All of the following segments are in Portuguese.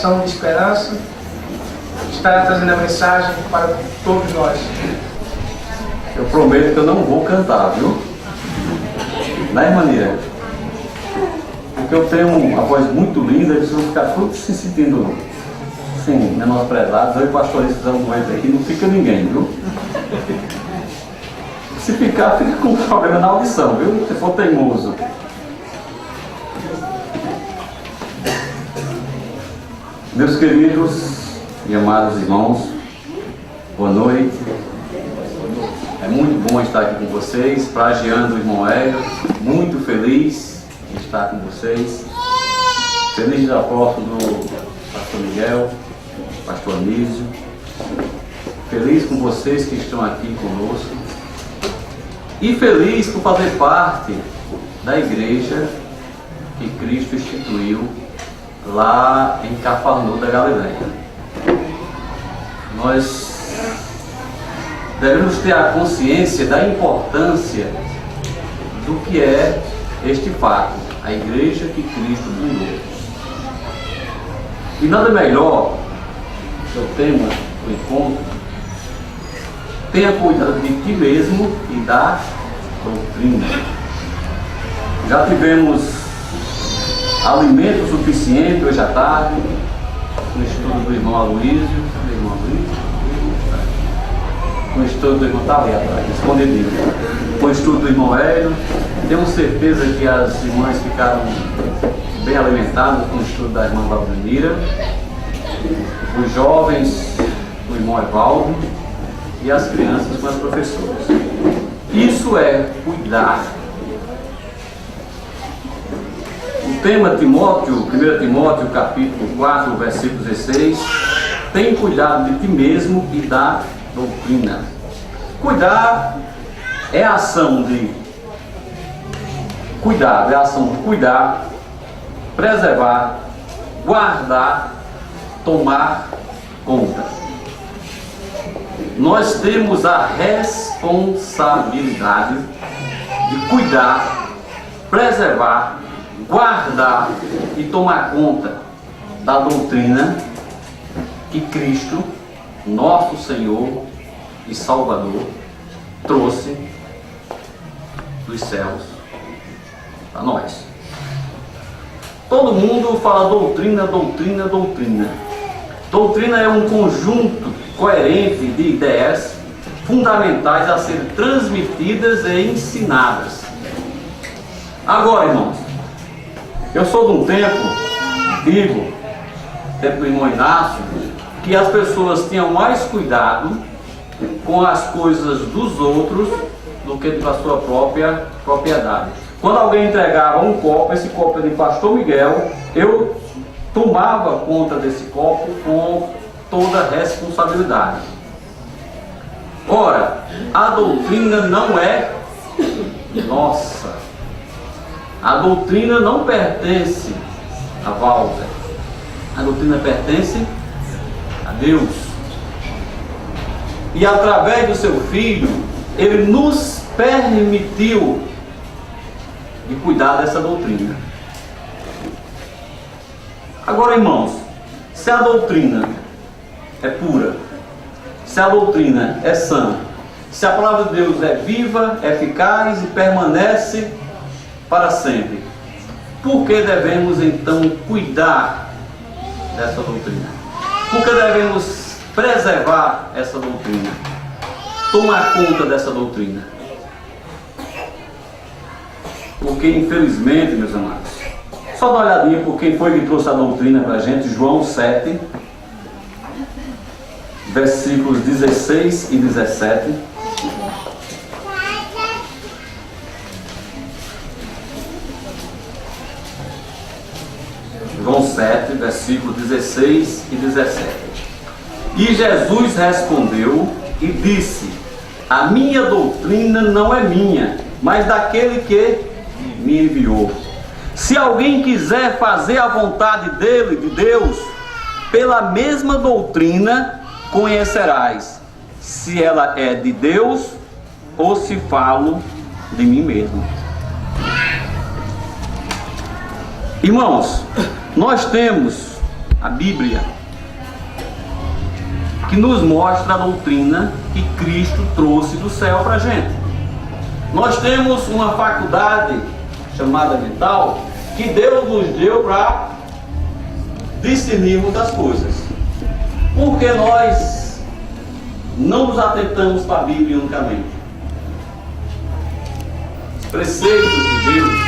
oração de esperança, estará trazendo a mensagem para todos nós. Eu prometo que eu não vou cantar, viu? Né, irmã Nira? Porque eu tenho uma voz muito linda, eles vão ficar todos se sentindo assim, menosprezados. Eu e o pastor precisamos muito aqui, não fica ninguém, viu? Se ficar, fica com problema na audição, viu? Se for teimoso. Meus queridos e amados irmãos, boa noite. É muito bom estar aqui com vocês, pragiando o irmão Hélio, muito feliz de estar com vocês. Feliz da posse do pastor Miguel, pastor Anísio. Feliz com vocês que estão aqui conosco. E feliz por fazer parte da igreja que Cristo instituiu lá em Cafarnaum da Galileia. Nós devemos ter a consciência da importância do que é este fato, a igreja que Cristo fundou. E nada melhor, que é o tema do encontro, tenha cuidado de ti mesmo e da doutrina. Já tivemos alimento suficiente hoje à tarde, no estudo do irmão Aloísio, no estudo do irmão, está ali atrás, escondidinho, com o estudo do irmão Hélio. Tenho certeza que as irmãs ficaram bem alimentadas com o estudo da irmã Valdemira, os jovens com o irmão Evaldo e as crianças com as professoras. Isso é cuidar. O tema Timóteo, 1 Timóteo capítulo 4, versículo 16, tem cuidado de ti mesmo e da doutrina. Cuidar é a ação de cuidado, é a ação de cuidar, preservar, guardar, tomar conta. Nós temos a responsabilidade de cuidar, preservar, guardar e tomar conta da doutrina que Cristo, nosso Senhor e Salvador, trouxe dos céus para nós. Todo mundo fala doutrina, doutrina, doutrina. Doutrina é um conjunto coerente de ideias fundamentais a serem transmitidas e ensinadas. Agora, irmãos, eu sou de um tempo antigo, tempo do irmão Inácio, que as pessoas tinham mais cuidado com as coisas dos outros do que com a sua própria propriedade. Quando alguém entregava um copo, esse copo é de pastor Miguel, eu tomava conta desse copo com toda a responsabilidade. Ora, a doutrina não é nossa. A doutrina não pertence a Walter. A doutrina pertence a Deus. E através do seu Filho, Ele nos permitiu de cuidar dessa doutrina. Agora, irmãos, se a doutrina é pura, se a doutrina é sã, se a palavra de Deus é viva, eficaz e permanece para sempre, por que devemos então cuidar dessa doutrina? Por que devemos preservar essa doutrina? Tomar conta dessa doutrina? Porque, infelizmente, meus amados, só dá uma olhadinha por quem foi que trouxe a doutrina para a gente. João 7, versículos 16 e 17. João 7, versículos 16 e 17. E Jesus respondeu e disse: a minha doutrina não é minha, mas daquele que me enviou. Se alguém quiser fazer a vontade dele, de Deus, pela mesma doutrina conhecerás se ela é de Deus ou se falo de mim mesmo. Irmãos, nós temos a Bíblia, que nos mostra a doutrina que Cristo trouxe do céu para a gente. Nós temos uma faculdade chamada vital que Deus nos deu para discernirmos das coisas. Porque nós não nos atentamos para a Bíblia unicamente. Os preceitos de Deus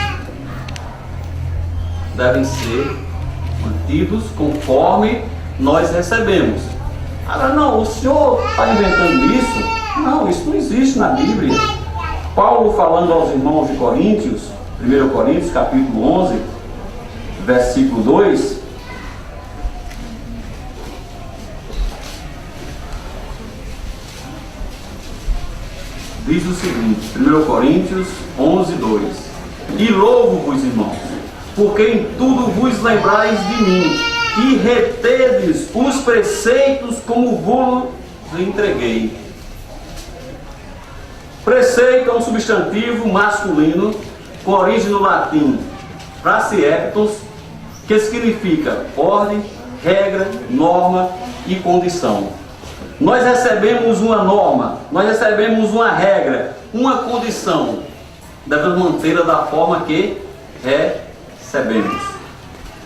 devem ser mantidos conforme nós recebemos. Agora, não, o senhor está inventando isso? Não, isso não existe na Bíblia. Paulo, falando aos irmãos de Coríntios, 1 Coríntios, capítulo 11, versículo 2, diz o seguinte, 1 Coríntios 11, 2: E louvo-vos, irmãos, porque em tudo vos lembrais de mim, e retedes os preceitos como vos entreguei. Preceito é um substantivo masculino com origem no latim praecieptos, que significa ordem, regra, norma e condição. Nós recebemos uma norma, nós recebemos uma regra, uma condição. Devemos mantê-la da forma que recebemos.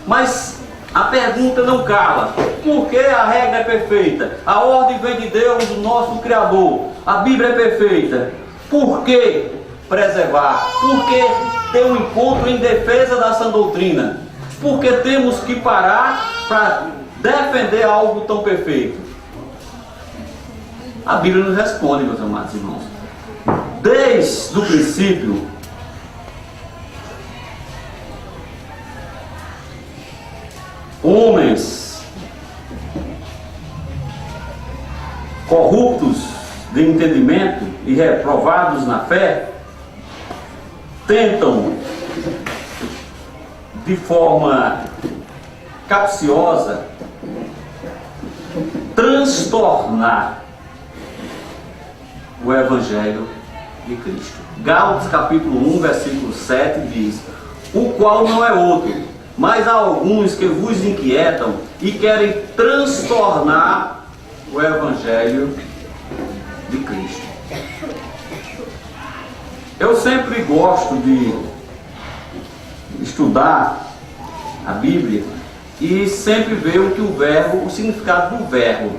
Mas a pergunta não cala. Por que a regra é perfeita? A ordem vem de Deus, o nosso Criador. A Bíblia é perfeita. Por que preservar? Por que ter um encontro em defesa da sã doutrina? Por que temos que parar para defender algo tão perfeito? A Bíblia nos responde, meus amados irmãos. Desde o princípio, homens corruptos de entendimento e reprovados na fé tentam de forma capciosa transtornar o Evangelho de Cristo. Gálatas capítulo 1, versículo 7 diz: o qual não é outro, mas há alguns que vos inquietam e querem transtornar o Evangelho de Cristo. Eu sempre gosto de estudar a Bíblia e sempre ver o que o significado do verbo.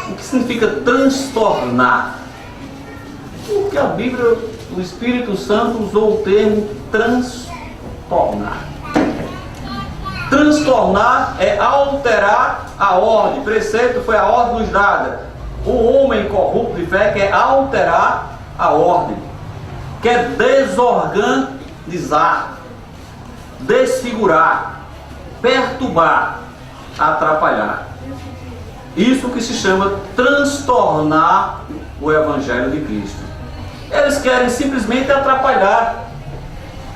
O que significa transtornar? Porque a Bíblia, o Espírito Santo usou o termo transtornar. Transtornar é alterar a ordem. Preceito foi a ordem nos dada. O homem corrupto de fé quer alterar a ordem, quer desorganizar, desfigurar, perturbar, atrapalhar. Isso que se chama transtornar o Evangelho de Cristo. Eles querem simplesmente atrapalhar,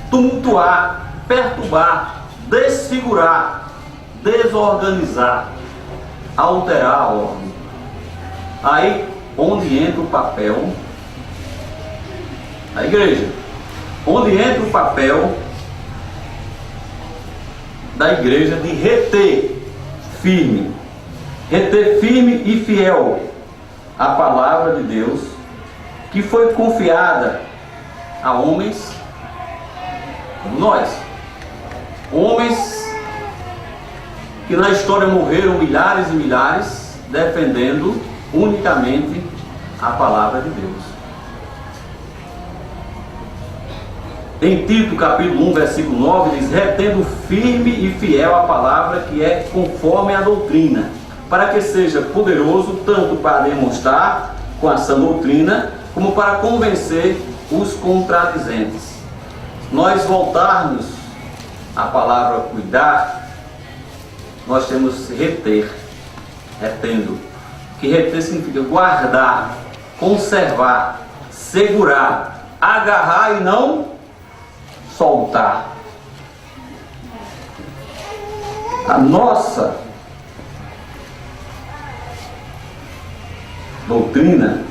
tumultuar, perturbar, desfigurar, desorganizar, alterar a ordem. Aí, onde entra o papel da igreja? Onde entra o papel da igreja de reter firme e fiel a palavra de Deus, que foi confiada a homens como nós. Homens que na história morreram milhares e milhares defendendo unicamente a palavra de Deus. Em Tito capítulo 1, versículo 9 diz: retendo firme e fiel a palavra que é conforme a doutrina, para que seja poderoso tanto para demonstrar com a sã doutrina, como para convencer os contradizentes. Nós voltarmos à palavra cuidar, nós temos que reter, retendo. Que reter significa guardar, conservar, segurar, agarrar e não soltar. A nossa doutrina,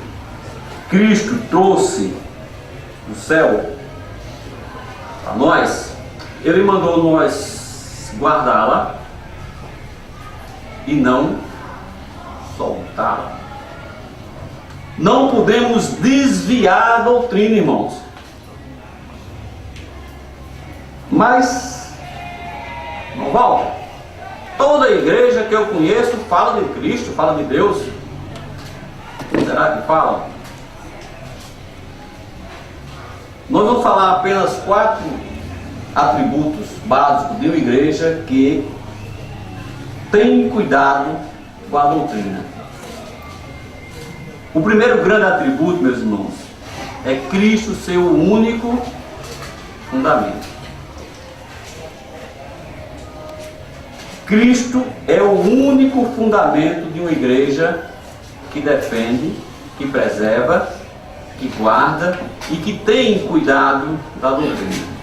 Cristo trouxe do céu para nós. Ele mandou nós guardá-la, e não soltá-la. Não podemos desviar a doutrina, irmãos. Mas, não volta. Toda igreja que eu conheço fala de Cristo, fala de Deus. Será que fala? Nós vamos falar apenas 4 atributos básicos de uma igreja que tem cuidado com a doutrina. O primeiro grande atributo, meus irmãos, é Cristo ser o único fundamento. Cristo é o único fundamento de uma igreja que defende, que preserva, que guarda e que tem cuidado da doutrina.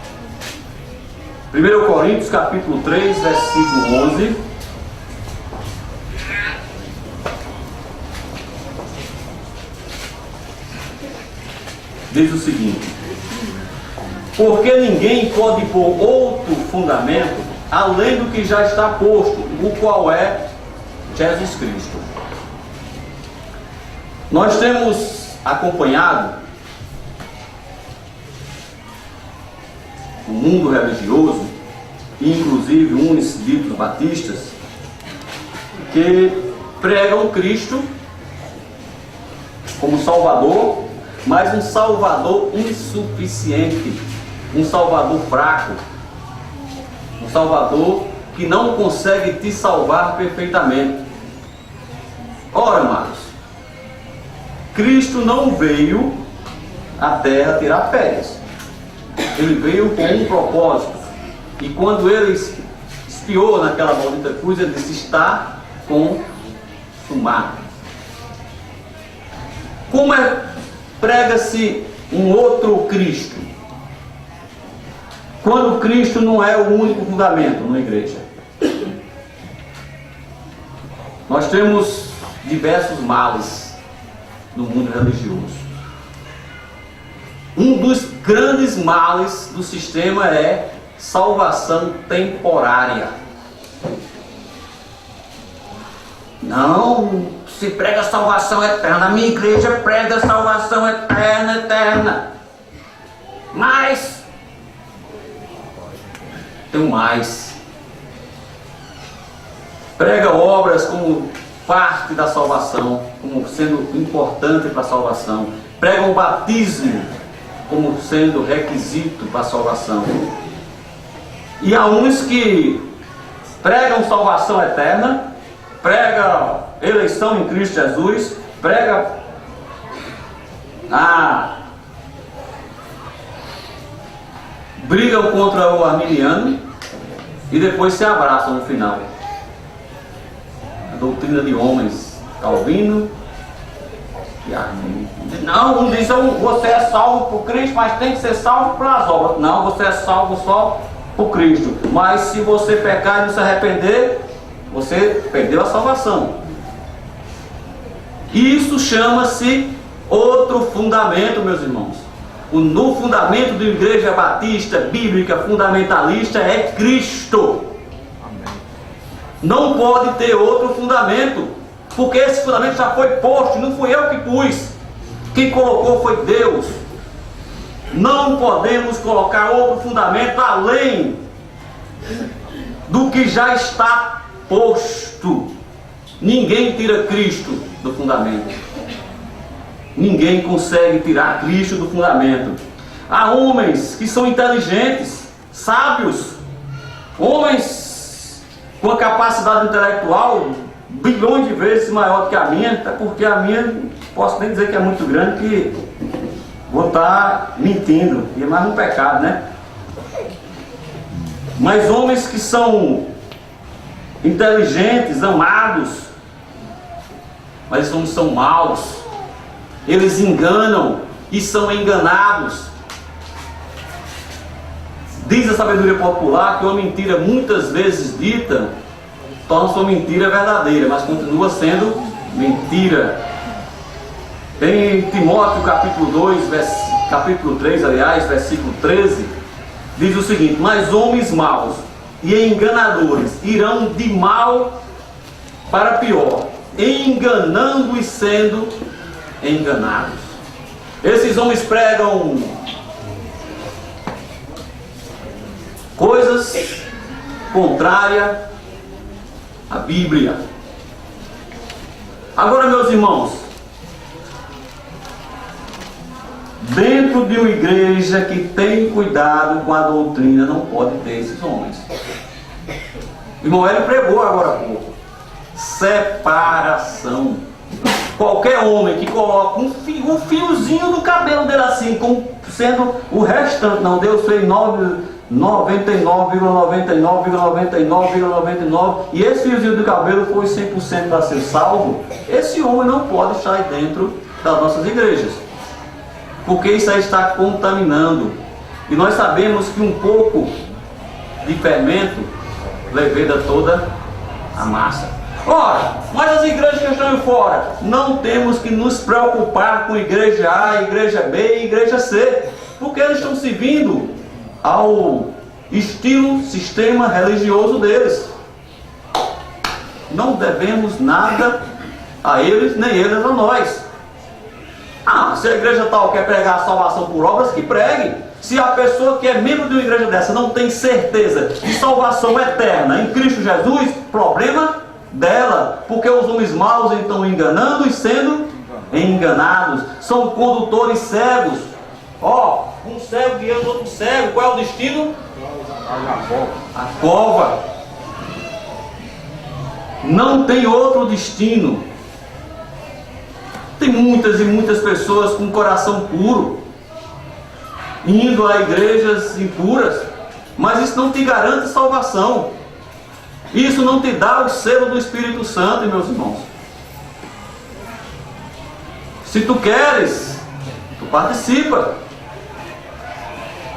1 Coríntios capítulo 3, versículo 11. Diz o seguinte: porque ninguém pode pôr outro fundamento além do que já está posto, o qual é Jesus Cristo. Nós temos acompanhado o mundo religioso, inclusive uns ditos batistas, que pregam Cristo como Salvador, mas um Salvador insuficiente, um Salvador fraco, um Salvador que não consegue te salvar perfeitamente. Ora, amados, Cristo não veio à terra tirar férias. Ele veio com um propósito. E quando ele espiou naquela maldita cruz, ele disse: está consumado. Como prega-se um outro Cristo, quando Cristo não é o único fundamento numa igreja? Nós temos diversos males no mundo religioso. Um dos grandes males do sistema é salvação temporária. Não se prega salvação eterna. A minha igreja prega salvação eterna, eterna. Mas tem mais. Prega obras como parte da salvação, como sendo importante para a salvação. Prega o batismo como sendo requisito para a salvação. E há uns que pregam salvação eterna, prega eleição em Cristo Jesus, prega brigam contra o arminiano e depois se abraçam no final. A doutrina de homens, Calvino e Arminio. Não, um diz: você é salvo por Cristo, mas tem que ser salvo pelas obras. Não, você é salvo só por Cristo, mas se você pecar e não se arrepender, você perdeu a salvação. Isso chama-se outro fundamento, meus irmãos. No fundamento da igreja batista, bíblica, fundamentalista, é Cristo. Amém. Não pode ter outro fundamento, porque esse fundamento já foi posto, não fui eu que pus. Quem colocou foi Deus. Não podemos colocar outro fundamento além do que já está posto. Ninguém tira Cristo do fundamento. Ninguém consegue tirar Cristo do fundamento. Há homens que são inteligentes, sábios, homens com a capacidade intelectual bilhões de vezes maior do que a minha, até porque a minha, posso nem dizer que é muito grande, que vou estar mentindo, e é mais um pecado, né? Mas homens que são inteligentes, amados, mas esses homens são maus. Eles enganam e são enganados. Diz a sabedoria popular que uma mentira muitas vezes dita torna sua mentira verdadeira, mas continua sendo mentira. Em Timóteo capítulo 2, capítulo 3, aliás, versículo 13, diz o seguinte: mas homens maus e enganadores irão de mal para pior, enganando e sendo enganados. Esses homens pregam coisas contrárias à Bíblia. Agora, meus irmãos, dentro de uma igreja que tem cuidado com a doutrina, não pode ter esses homens. O irmão Hélio pregou agora há pouco. Separação. Qualquer homem que coloca um fiozinho do cabelo dele assim, como sendo o restante, não, Deus fez 99,99,99,99, e esse fiozinho do cabelo foi 100% para ser salvo, esse homem não pode estar aí dentro das nossas igrejas, porque isso aí está contaminando. E nós sabemos que um pouco de fermento leveda toda a massa. Ora, mas as igrejas que estão aí fora, não temos que nos preocupar com igreja A, igreja B e igreja C, porque eles estão servindo ao estilo, sistema religioso deles. Não devemos nada a eles, nem eles a nós. Se a igreja tal quer pregar a salvação por obras, que pregue. Se a pessoa que é membro de uma igreja dessa não tem certeza de salvação eterna em Cristo Jesus, problema dela, porque os homens maus estão enganando e sendo enganados. São condutores cegos. Um cego guiando outro cego. Qual é o destino? A cova. Não tem outro destino. Tem muitas e muitas pessoas com coração puro indo a igrejas impuras, mas isso não te garante salvação. Isso não te dá o selo do Espírito Santo, meus irmãos. Se tu queres, tu participa.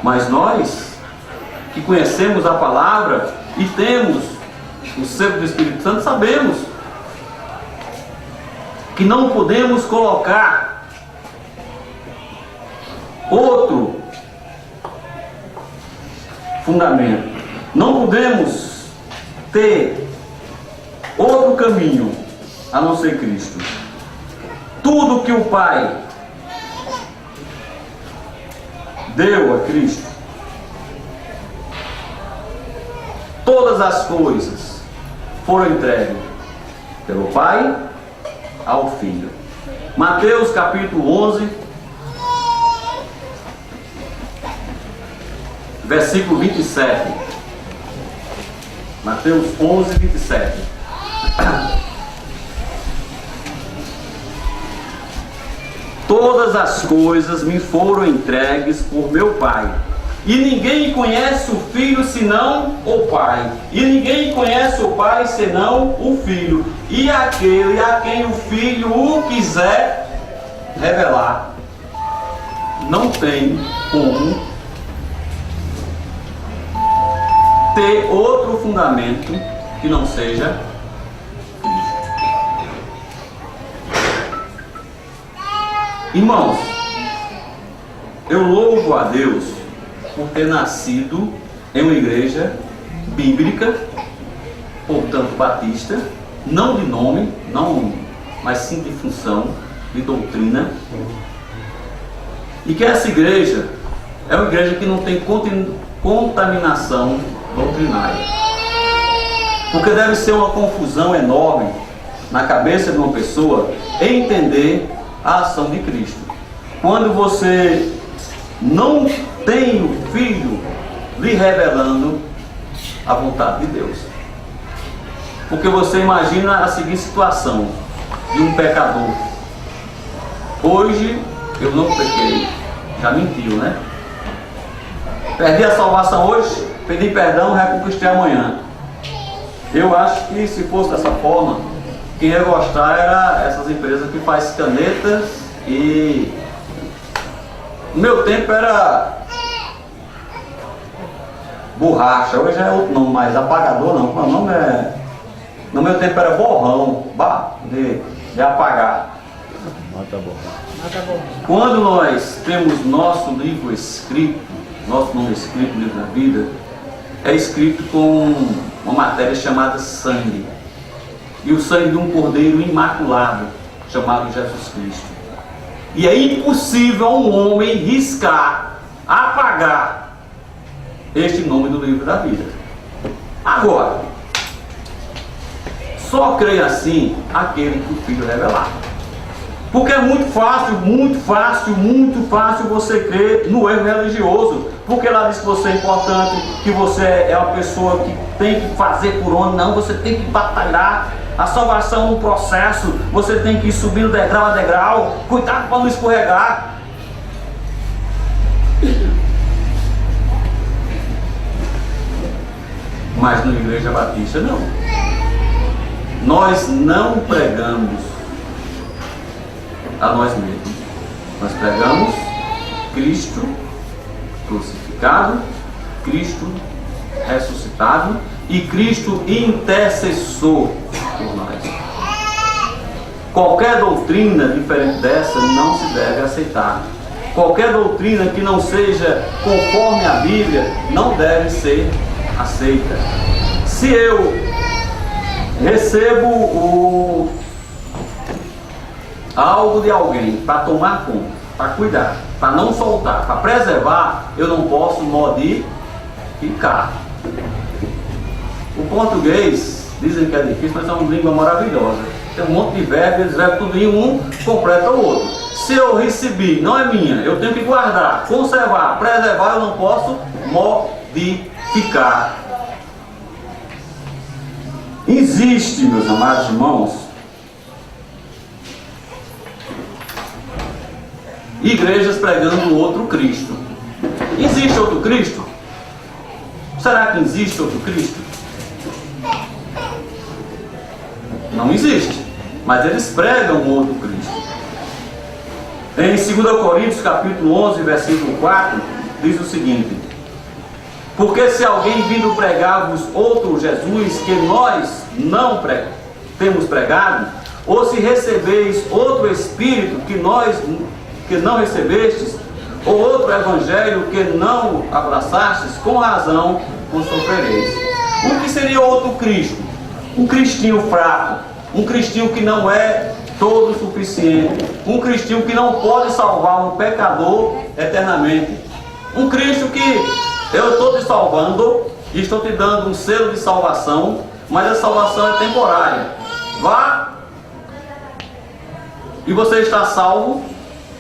Mas nós, que conhecemos a palavra e temos o selo do Espírito Santo, sabemos que não podemos colocar outro fundamento. Não podemos ter outro caminho a não ser Cristo. Tudo que o Pai deu a Cristo, todas as coisas foram entregues pelo Pai ao Filho. Mateus capítulo 11, versículo 27. Mateus 11, 27. Todas as coisas me foram entregues por meu Pai, e ninguém conhece o Filho senão o Pai, e ninguém conhece o Pai senão o Filho, e aquele a quem o Filho o quiser revelar. Não tem como ter outro fundamento que não seja Irmãos, eu louvo a Deus por ter nascido em uma igreja bíblica, portanto batista, não de nome, não, mas sim de função, de doutrina, e que essa igreja é uma igreja que não tem contaminação doutrinária, porque deve ser uma confusão enorme na cabeça de uma pessoa entender a ação de Cristo, quando você não tem o Filho lhe revelando a vontade de Deus. Porque você imagina a seguinte situação de um pecador: hoje eu não pequei, já mentiu, né? Perdi a salvação hoje, pedi perdão, reconquistei amanhã. Eu acho que se fosse dessa forma, quem ia gostar era essas empresas que fazem canetas e... No meu tempo era borracha, hoje é outro nome, mas apagador não. O nome é... No meu tempo era borrão, de apagar. Mata borrão. Quando nós temos nosso livro escrito, nosso nome escrito no livro da vida, é escrito com uma matéria chamada sangue. e o sangue de um cordeiro imaculado, chamado Jesus Cristo. E é impossível um homem riscar, apagar este nome do livro da vida. Agora, só crê assim aquele que o Filho revelar. Porque é muito fácil, muito fácil, muito fácil você crer no erro religioso. Porque lá diz que você é importante, que você é uma pessoa que tem que fazer por onde. Não, você tem que batalhar. A salvação é um processo. Você tem que ir subindo degrau a degrau. Cuidado para não escorregar. Mas na Igreja Batista não. Nós não pregamos a nós mesmos. Nós pregamos Cristo crucificado, Cristo ressuscitado e Cristo intercessor por nós. Qualquer doutrina diferente dessa não se deve aceitar. Qualquer doutrina que não seja conforme a Bíblia não deve ser aceita. Se eu recebo algo de alguém para tomar conta, para cuidar, para não soltar, para preservar, eu não posso modificar. O português, dizem que é difícil, mas é uma língua maravilhosa. Tem um monte de verbos, eles verbos tudo em um, completa o outro. Se eu recebi, não é minha, eu tenho que guardar, conservar, preservar, eu não posso modificar. Existe, meus amados irmãos, igrejas pregando outro Cristo. Existe outro Cristo? Será que existe outro Cristo? Não existe, mas eles pregam outro Cristo. Em 2 Coríntios capítulo 11, versículo 4, diz o seguinte: porque se alguém vindo pregar-vos outro Jesus que nós não temos pregado, ou se recebeis outro Espírito que não recebestes, ou outro Evangelho que não abraçastes, com razão vos sofrereis. O que seria outro Cristo? Um cristinho fraco, um cristinho que não é todo suficiente, um cristinho que não pode salvar um pecador eternamente. Um Cristo que eu estou te salvando e estou te dando um selo de salvação, mas a salvação é temporária. Vá e você está salvo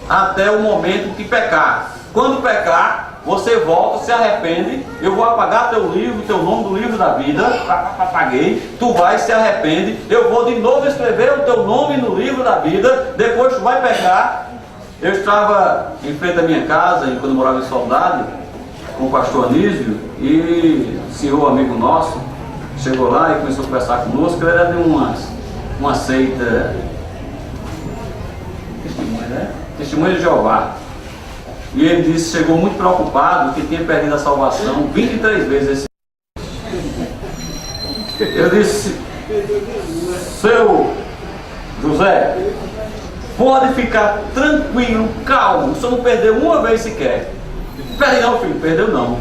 até o momento que pecar. Quando pecar, você volta, se arrepende, eu vou apagar teu livro, teu nome do livro da vida, apaguei, tu vai, se arrepende, eu vou de novo escrever o teu nome no livro da vida, depois tu vai pecar. Eu estava em frente à minha casa, quando eu morava em Soldado, com o pastor Anísio, e o senhor amigo nosso chegou lá e começou a conversar conosco. Ele era de uma seita Testemunha de Jeová, e ele disse, chegou muito preocupado que tinha perdido a salvação 23 vezes esse. Eu disse, seu José, pode ficar tranquilo, calmo, o senhor não perdeu uma vez sequer. Perdeu não, filho, perdeu não,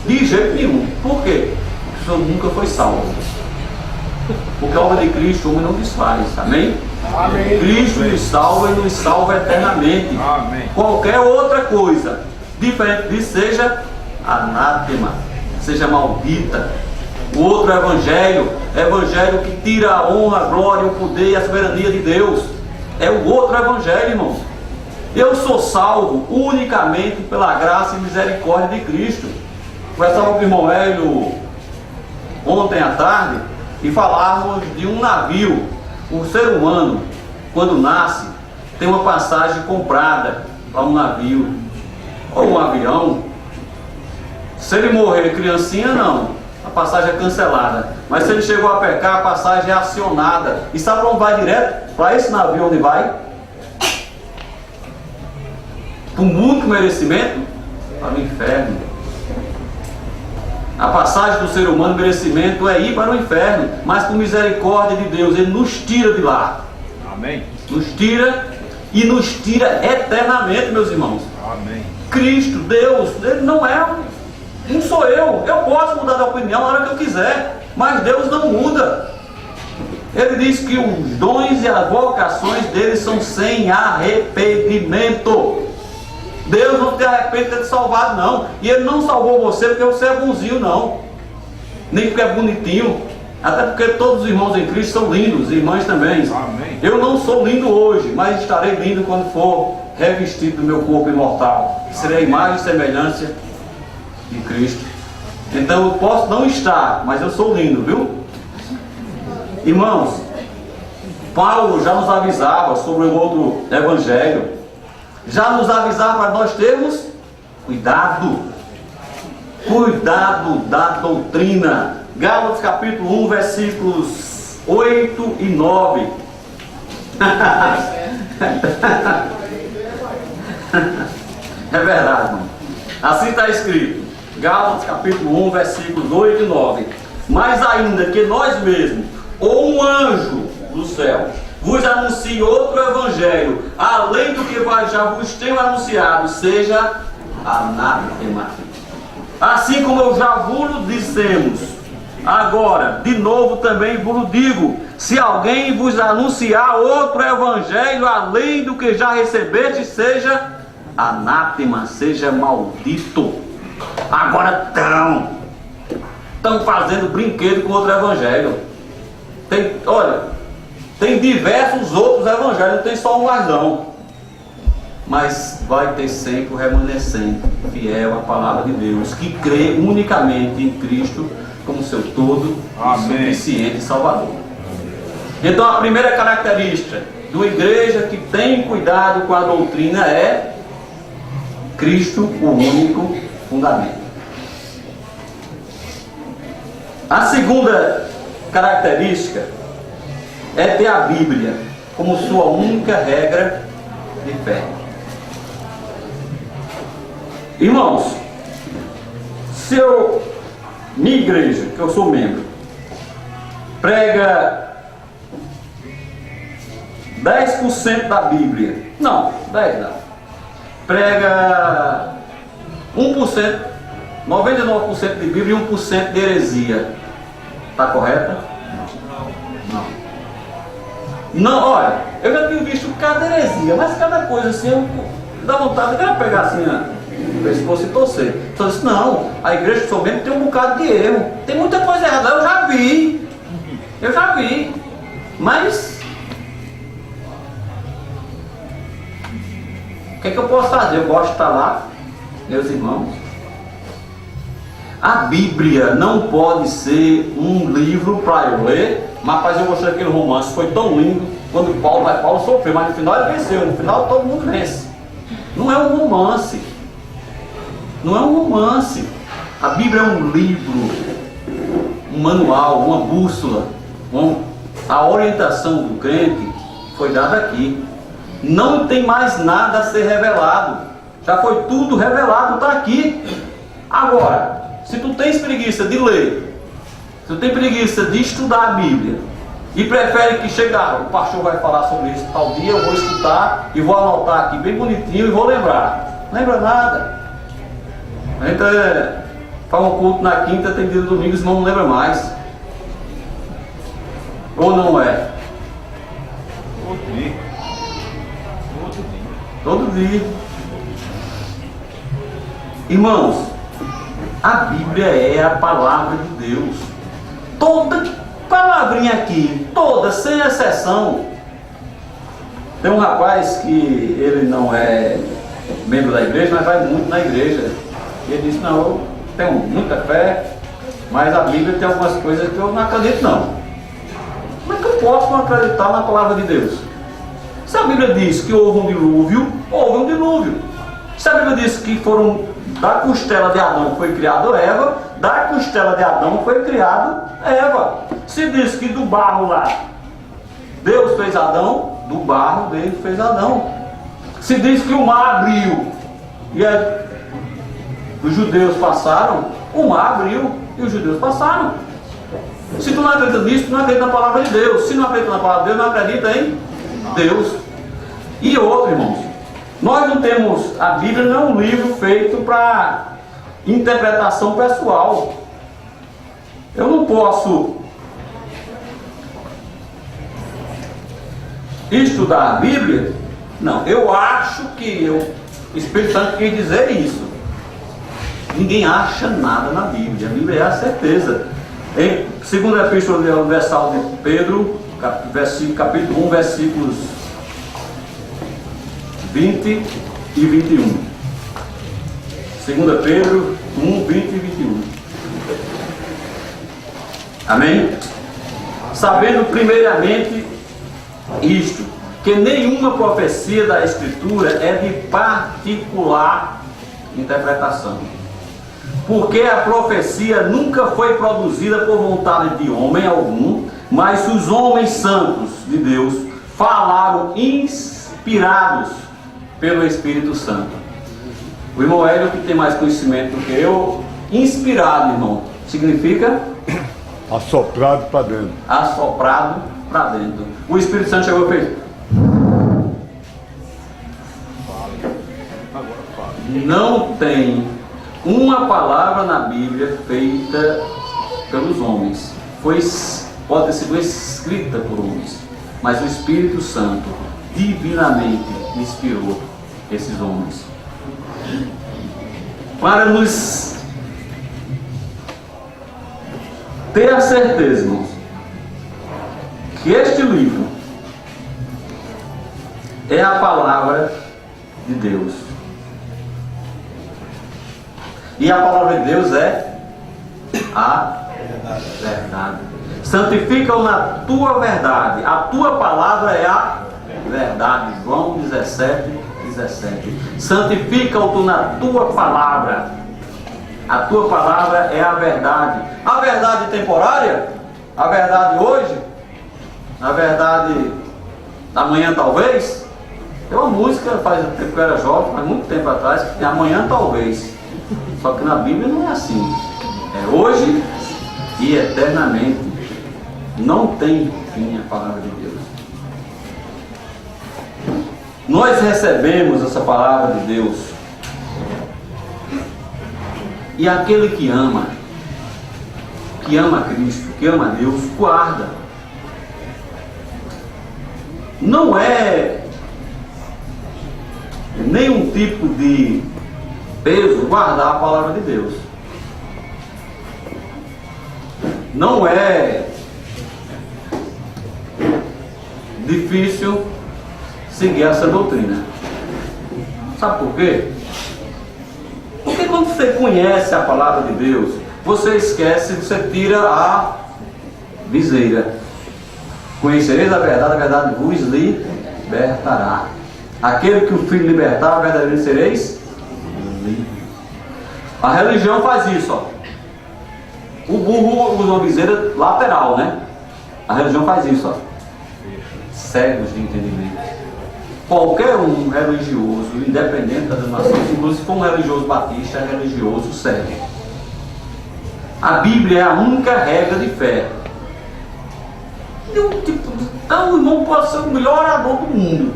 de jeito nenhum. Por quê? Porque o senhor nunca foi salvo. Porque a obra de Cristo o homem não desfaz, amém? Amém. Cristo nos salva e nos salva eternamente. Amém. Qualquer outra coisa diferente disso seja anátema, seja maldita. O outro evangelho que tira a honra, a glória, o poder e a soberania de Deus, é o outro evangelho, irmãos. Eu sou salvo unicamente pela graça e misericórdia de Cristo. Conversava com o irmão Hélio ontem à tarde e falávamos de um navio. O ser humano, quando nasce, tem uma passagem comprada para um navio ou um avião. Se ele morrer criancinha, não, a passagem é cancelada. Mas se ele chegou a pecar, a passagem é acionada. E sabe para onde vai direto? Para esse navio onde vai? Por muito merecimento? Para o inferno. A passagem do ser humano, merecimento, é ir para o inferno, mas por misericórdia de Deus, Ele nos tira de lá. Amém. Nos tira e nos tira eternamente, meus irmãos. Amém. Cristo, Deus, Ele não é, não sou eu. Eu posso mudar de opinião na hora que eu quiser, mas Deus não muda. Ele diz que os dons e as vocações dele são sem arrependimento. Deus não te arrepende de ter te salvado, não. E Ele não salvou você porque você é bonzinho, não. Nem porque é bonitinho. Até porque todos os irmãos em Cristo são lindos, irmãs também. Amém. Eu não sou lindo hoje, mas estarei lindo quando for revestido do meu corpo imortal. Serei a imagem e semelhança de Cristo. Então eu posso não estar, mas eu sou lindo, viu? Irmãos, Paulo já nos avisava sobre o outro evangelho. Já nos avisava para nós termos cuidado. Cuidado da doutrina. Gálatas capítulo 1, versículos 8 e 9. É verdade, irmão. Assim está escrito. Gálatas capítulo 1, versículos 8 e 9. Mas ainda que nós mesmos, ou um anjo do céu, vos anuncie outro evangelho, além do que já vos tenho anunciado, seja anátema. Assim como eu já vos dissemos, agora, de novo também vos digo, se alguém vos anunciar outro evangelho, além do que já recebeste, seja anátema, seja maldito. Agora estão fazendo brinquedo com outro evangelho. Tem diversos outros evangelhos, não tem só um não. Mas vai ter sempre o remanescente, fiel à palavra de Deus, que crê unicamente em Cristo como seu todo e suficiente Salvador. Então a primeira característica de uma igreja que tem cuidado com a doutrina é Cristo, o único fundamento. A segunda característica é ter a Bíblia como sua única regra de fé. Irmãos, se minha igreja, que eu sou membro, prega 10% da Bíblia, não, 10 não, prega 1%, 99% de Bíblia e 1% de heresia, está correta? Não, olha, eu já tenho visto cada heresia, mas cada coisa assim, eu dá vontade de pegar assim, o pescoço e torcer. Só disse, não, a igreja que sou membro tem um bocado de erro, tem muita coisa errada, eu já vi, mas o que é que eu posso fazer? Eu gosto de estar lá, meus irmãos. A Bíblia não pode ser um livro para eu ler. Mas rapaz, eu gostei daquele romance, foi tão lindo. Quando Paulo sofreu, mas no final ele venceu. No final todo mundo vence. Não é um romance. Não é um romance. A Bíblia é um livro, um manual, uma bússola. A orientação do crente foi dada aqui. Não tem mais nada a ser revelado. Já foi tudo revelado, está aqui. Agora, se tu tens preguiça de ler, se tu tens preguiça de estudar a Bíblia e prefere que chegar, o pastor vai falar sobre isso tal dia, eu vou escutar e vou anotar aqui bem bonitinho e vou lembrar. Não lembra nada. A gente faz um culto na quinta, tem dia de domingo, senão não lembra mais. Ou não é? Todo dia. Irmãos, a Bíblia é a palavra de Deus. Toda palavrinha aqui, toda, sem exceção. Tem um rapaz que ele não é membro da igreja, mas vai muito na igreja. E ele disse, não, eu tenho muita fé, mas a Bíblia tem algumas coisas que eu não acredito não. Como é que eu posso não acreditar na palavra de Deus? Se a Bíblia diz que houve um dilúvio, houve um dilúvio. Se a Bíblia diz que da costela de Adão foi criado Eva, da costela de Adão foi criado Eva. Se diz que do barro lá Deus fez Adão, do barro dele fez Adão. Se diz que o mar abriu e os judeus passaram, o mar abriu e os judeus passaram. Se tu não acredita nisso, tu não acredita na palavra de Deus. Se não acredita na palavra de Deus, não acredita em Deus. E outro, irmãos, nós não temos, a Bíblia não é um livro feito para interpretação pessoal. Eu não posso estudar a Bíblia? Não, eu acho que o Espírito Santo quis dizer isso. Ninguém acha nada na Bíblia. A Bíblia é a certeza. Em 2ª Epístola Universal de Pedro, capítulo 1, versículos 20 e 21. 2 Pedro 1, 20 e 21. Amém? Sabendo primeiramente isto, que nenhuma profecia da Escritura é de particular interpretação. Porque a profecia nunca foi produzida por vontade de homem algum, mas os homens santos de Deus falaram inspirados pelo Espírito Santo. O irmão Hélio, que tem mais conhecimento do que eu, inspirado, irmão, significa? Assoprado para dentro. Assoprado para dentro. O Espírito Santo chegou e fez. Não tem uma palavra na Bíblia feita pelos homens. Pode ter sido escrita por homens, mas o Espírito Santo divinamente inspirou esses homens para nos ter a certeza, irmãos, que este livro é a palavra de Deus. E a palavra de Deus é a verdade. Santifica-o na tua verdade. A tua palavra é a verdade. João 17, 17. Santifica-o na tua palavra. A tua palavra é a verdade. A verdade temporária? A verdade hoje? A verdade amanhã talvez? Tem uma música, faz tempo que eu era jovem, faz muito tempo atrás, que tem amanhã talvez. Só que na Bíblia não é assim. É hoje e eternamente. Não tem fim a palavra de Deus. Nós recebemos essa palavra de Deus. E aquele que ama Cristo, que ama Deus, guarda. Não é nenhum tipo de peso guardar a palavra de Deus. Não é difícil seguir essa doutrina. Sabe por quê? Porque quando você conhece a palavra de Deus, você esquece, você tira a viseira. Conhecereis a verdade vos libertará. Aquele que o Filho libertar, verdadeiramente sereis livres. A religião faz isso, ó. O burro usa uma viseira lateral, né? A religião faz isso, ó. Cegos de entendimento. Qualquer um religioso, independente da denominação, inclusive se for um religioso batista, é religioso cego. A Bíblia é a única regra de fé. Então o irmão pode ser o melhor orador do mundo.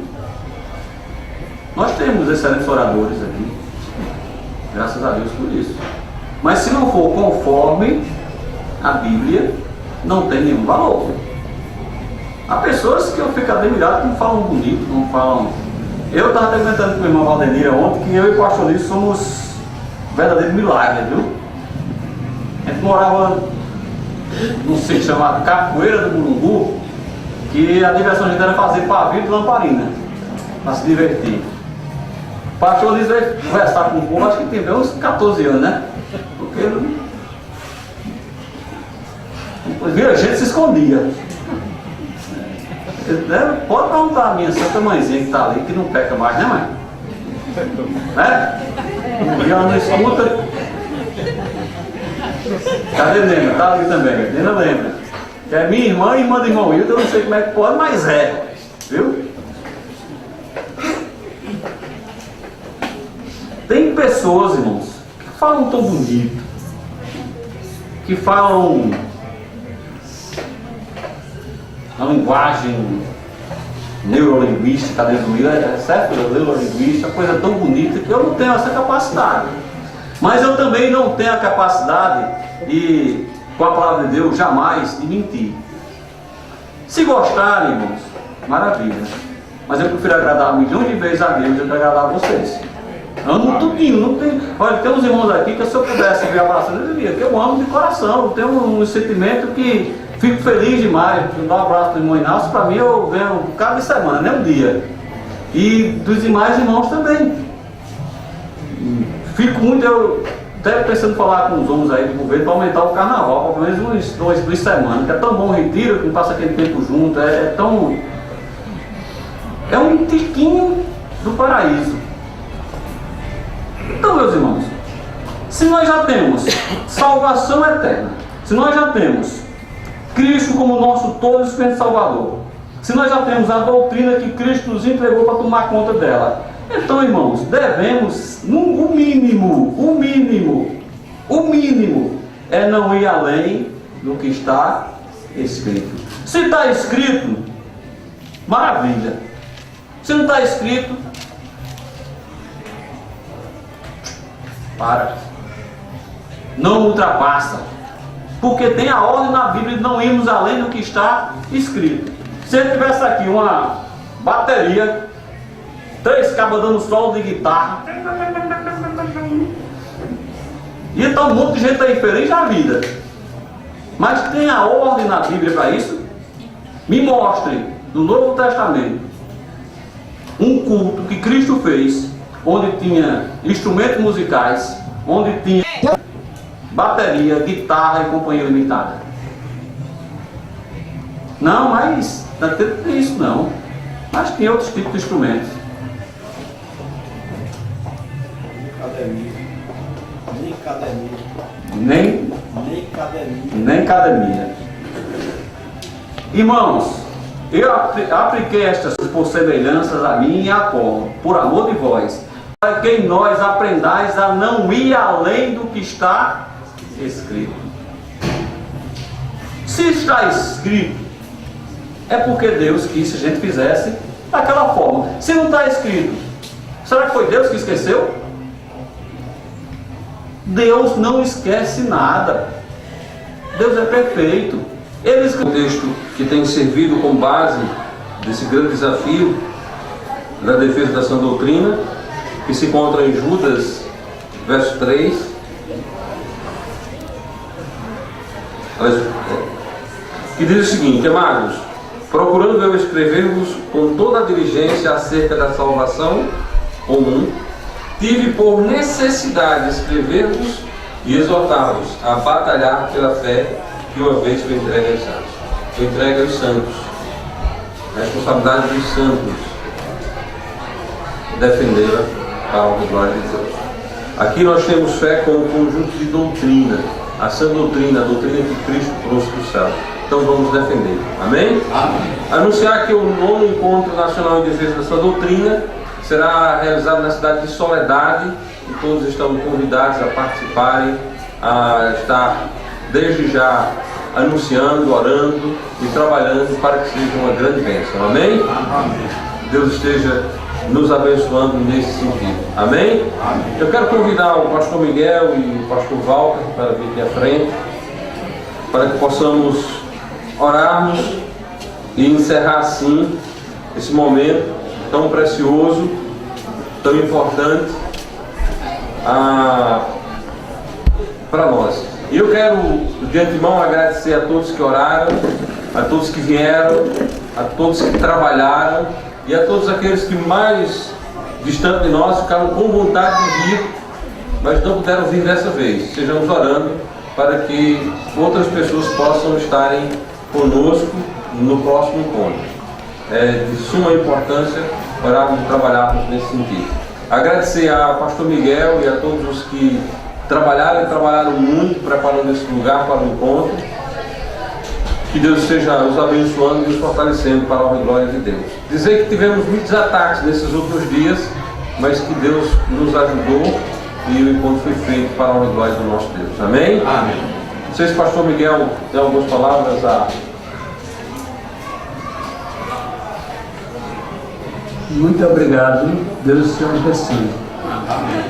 Nós temos excelentes oradores aqui, graças a Deus por isso. Mas se não for conforme a Bíblia, não tem nenhum valor. Há pessoas que eu fico admirado que não falam bonito, não falam. Eu estava comentando com o irmão Valdenir ontem que eu e o pastor Lício somos verdadeiros milagres, viu? A gente morava num sítio chamado Capoeira do Mulungu, que a diversão a gente era fazer pavio de lamparina para se divertir. O pastor Lício veio conversar com o povo, acho que tem uns 14 anos, né? Porque a gente se escondia. Pode perguntar a minha santa mãezinha que está ali, que não peca mais, né, mãe? Né? E ela não escuta. Cadê a Nena? Está ali também. Nena lembra. Que é minha irmã e irmã do irmão Hilton, eu não sei como é que pode, mas é. Viu? Tem pessoas, irmãos, que falam tão bonito, que falam a linguagem neurolinguística dentro do livro, certo? Neurolinguística, coisa tão bonita que eu não tenho essa capacidade. Mas eu também não tenho a capacidade de, com a palavra de Deus, jamais de mentir. Se gostarem, irmãos, maravilha. Mas eu prefiro agradar milhões de vezes a Deus do que agradar a vocês. Amo tudinho, não tem. Olha, tem uns irmãos aqui que se eu pudesse ver abraçando, eu diria que eu amo de coração, eu tenho um sentimento que fico feliz demais. Dar um abraço do irmão Inácio, para mim eu venho cada semana, nem um dia. E dos demais irmãos também. Fico muito, eu até pensando em falar com os homens aí do governo para aumentar o carnaval, pelo menos uns 2 semanas, que é tão bom o retiro, que passa aquele tempo junto, é tão. É um tiquinho do paraíso. Então, meus irmãos, se nós já temos salvação eterna, se nós já temos Cristo como nosso todo e suficiente Salvador, se nós já temos a doutrina que Cristo nos entregou para tomar conta dela, então, irmãos, devemos, o mínimo é não ir além do que está escrito. Se está escrito, maravilha. Se não está escrito, para. Não ultrapassa. Porque tem a ordem na Bíblia de não irmos além do que está escrito. Se ele tivesse aqui uma bateria, 3 cabas dando solo de guitarra, ia estar um monte de gente aí feliz na vida. Mas tem a ordem na Bíblia para isso? Me mostre no Novo Testamento um culto que Cristo fez, onde tinha instrumentos musicais, onde tinha bateria, guitarra e companhia limitada. Não, mas não tem isso não. Mas tinha outros tipos de instrumentos. Nem academia. Irmãos, eu apliquei estas por semelhanças a mim e a Apolo, por amor de vós, para que nós aprendais a não ir além do que está escrito. Se está escrito, é porque Deus quis que a gente fizesse daquela forma. Se não está escrito, será que foi Deus que esqueceu? Deus não esquece nada. Deus é perfeito. Ele escreveu um texto que tem servido como base desse grande desafio da defesa da sã doutrina, que se encontra em Judas, verso 3. Que diz o seguinte: amados, procurando eu escrever-vos com toda a diligência acerca da salvação comum, tive por necessidade escrever-vos e exortar-vos a batalhar pela fé que uma vez foi entregue aos santos. Foi entregue aos santos. A responsabilidade dos santos defendê-la para a honra e glória de Deus. Aqui nós temos fé como um conjunto de doutrina, a sã doutrina, a doutrina que Cristo trouxe do céu. Então vamos defender. Amém? Amém. Anunciar que o 9º Encontro Nacional em Defesa da Sã Doutrina será realizado na cidade de Soledade e todos estão convidados a participarem, a estar desde já anunciando, orando e trabalhando para que seja uma grande bênção. Amém? Amém. Deus esteja nos abençoando nesse sentido. Amém? Amém. Eu quero convidar o pastor Miguel e o pastor Walter para vir aqui à frente, para que possamos orarmos e encerrar assim esse momento tão precioso, tão importante para nós. E eu quero de antemão agradecer a todos que oraram, a todos que vieram, a todos que trabalharam e a todos aqueles que mais distante de nós ficaram com vontade de vir, mas não puderam vir dessa vez. Sejamos orando para que outras pessoas possam estarem conosco no próximo encontro. É de suma importância orarmos e trabalharmos nesse sentido. Agradecer a pastor Miguel e a todos os que trabalharam e trabalharam muito preparando esse lugar para o encontro. Que Deus esteja os abençoando e os fortalecendo para a honra e glória de Deus. Dizer que tivemos muitos ataques nesses outros dias, mas que Deus nos ajudou e o encontro foi feito para a honra e glória do nosso Deus. Amém? Amém. Não sei se o pastor Miguel tem algumas palavras a... Muito obrigado. Deus te abençoe. Amém.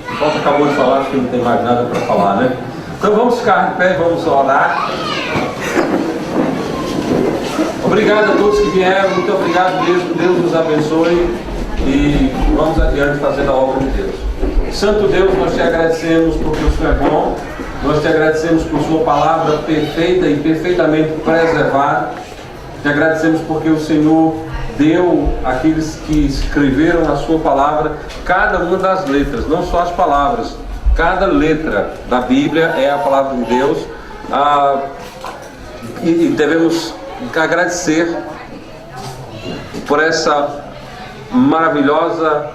O pastor acabou de falar, acho que não tem mais nada para falar, né? Então vamos ficar de pé, vamos orar. Obrigado a todos que vieram, muito obrigado mesmo, Deus nos abençoe e vamos adiante fazendo a obra de Deus. Santo Deus, nós te agradecemos porque o Senhor é bom, nós te agradecemos por sua palavra perfeita e perfeitamente preservada, te agradecemos porque o Senhor deu àqueles que escreveram a sua palavra cada uma das letras, não só as palavras, cada letra da Bíblia é a palavra de Deus. E devemos agradecer por essa maravilhosa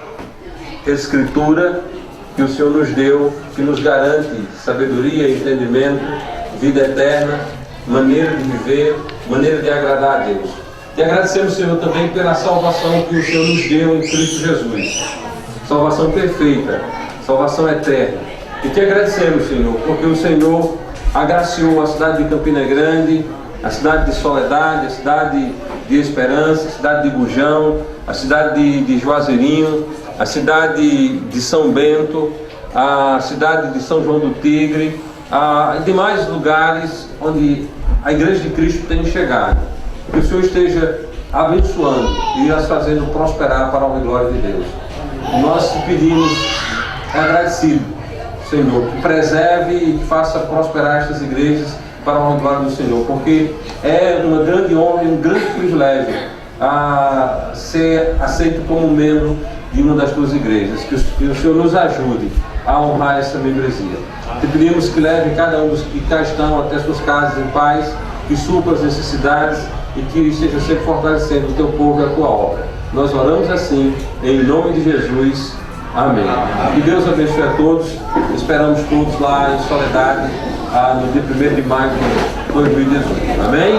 escritura que o Senhor nos deu, que nos garante sabedoria, entendimento, vida eterna, maneira de viver, maneira de agradar a Deus. E agradecemos, Senhor, também pela salvação que o Senhor nos deu em Cristo Jesus. Salvação perfeita, salvação eterna. E te agradecemos, Senhor, porque o Senhor agraciou a cidade de Campina Grande, a cidade de Soledade, a cidade de Esperança, a cidade de Bujão, a cidade de Juazeirinho, a cidade de São Bento, a cidade de São João do Tigre, e demais lugares onde a Igreja de Cristo tem chegado. Que o Senhor esteja abençoando e as fazendo prosperar para a honra e glória de Deus. Nós te pedimos, agradecido, Senhor, que preserve e que faça prosperar estas igrejas para a honra e glória do Senhor, porque é uma grande honra e um grande privilégio a ser aceito como membro de uma das tuas igrejas. Que o Senhor nos ajude a honrar essa membresia. Te pedimos que leve cada um dos que cá estão até suas casas em paz, que supra as necessidades e que esteja sempre fortalecendo o teu povo e a tua obra. Nós oramos assim, em nome de Jesus. Amém. Que Deus abençoe a todos. Esperamos todos lá em Soledade, no dia 1º de maio de 2018. Amém?